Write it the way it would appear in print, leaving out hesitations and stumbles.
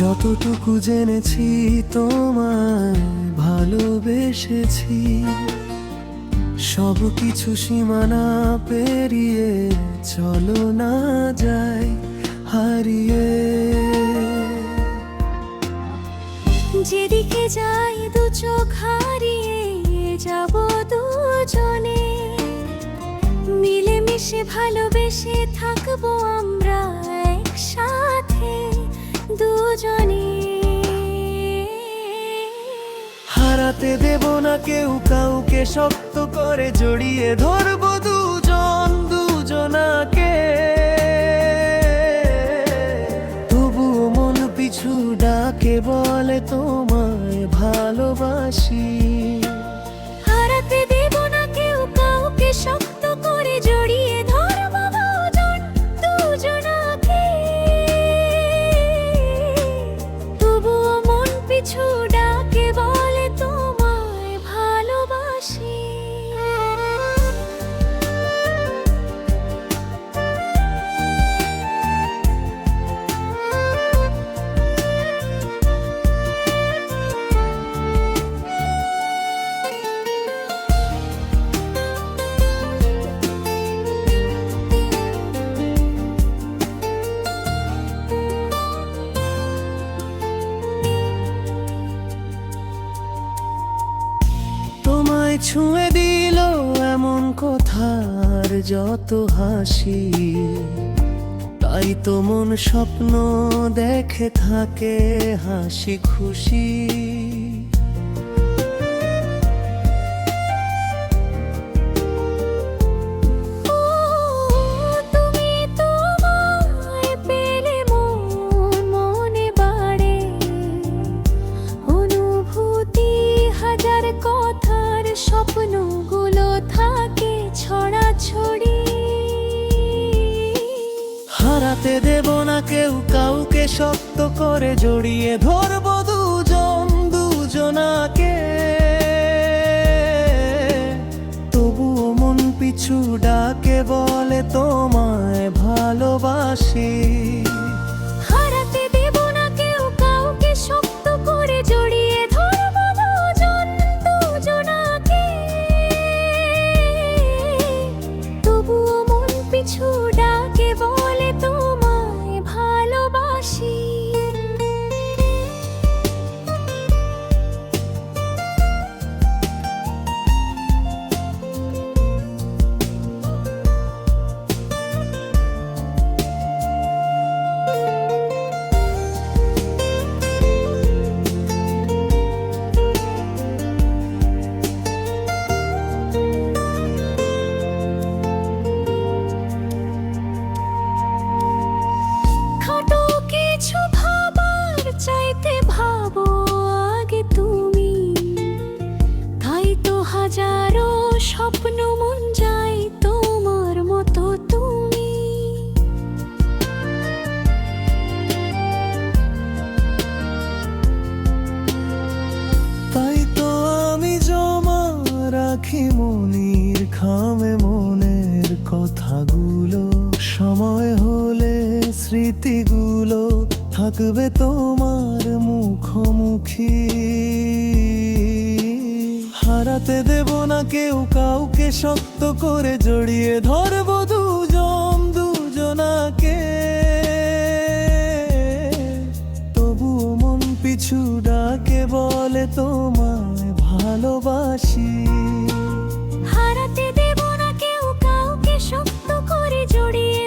যতটুকু জেনেছি তোমায় ভালোবেসেছি, সব কিছু সীমানা পেরিয়ে চলো না যাই হারিয়ে। যেদিকে যাই দু চোখ হারিয়ে যাব দুজনে, মিলেমিশে ভালোবেসে থাকবো আমরা একসাথে দুজনে। হারাতে দেব না কেউ কাউকে, শক্ত করে জড়িয়ে ধরবো দুজন দুজনাকে। তবুও মন পিছু ডাকে বলে তোমায় ভালোবাসি। হারাতে দেব না কেউ কাউকে, শক্ত করে জড়িয়ে ধরবো দুজন দুজনাকে। তবুও মন পিছু ডাকে বলে তোমায় ভালোবাসি। তোমায় ছুঁয়ে দিল এমন কথার যত হাসি, তাই তো মন স্বপ্ন দেখে থাকে হাসি খুশি। তুমি তোমায় পেলে মন মনে বাড়ে, অনুভূতি হাজার কথার স্বপ্নগুলো থাকে ছড়াছড়ি। হারাতে দেব না কেউ কাউকে, শক্ত করে জড়িয়ে ধরবো দুজন দুজনাকে। তবুও মন পিছু ডাকে বলে তোমায় ভালোবাসি। হারাতে দেব না কেউ কাউকে, শক্ত করে জড়িয়ে ধরবো দুজন দুজনাকে। তবুও মন পিছু ডাকে বলে তোমায় ভালোবাসি। খাটো কিছু ভাবার চাইতে ভাবো আগে তুমি, তাই তো হাজারো স্বপ্ন মন যায় তোমার মতো তুমি। তাই তো আমি জমা রাখি মনির খামে মনের কথাগুলো, সময় হলে স্মৃতিগুলো থাকবে তোমার মুখোমুখি। হারাতে দেব না কেউ কাউকে, শক্ত করে জড়িয়ে ধরবো দুজন দুজনাকে। তবুও মন পিছু ডাকে বলে তোমায় ভালোবাসি। হারাতে দেব না কেউ কাউকে, শক্ত করে জড়িয়ে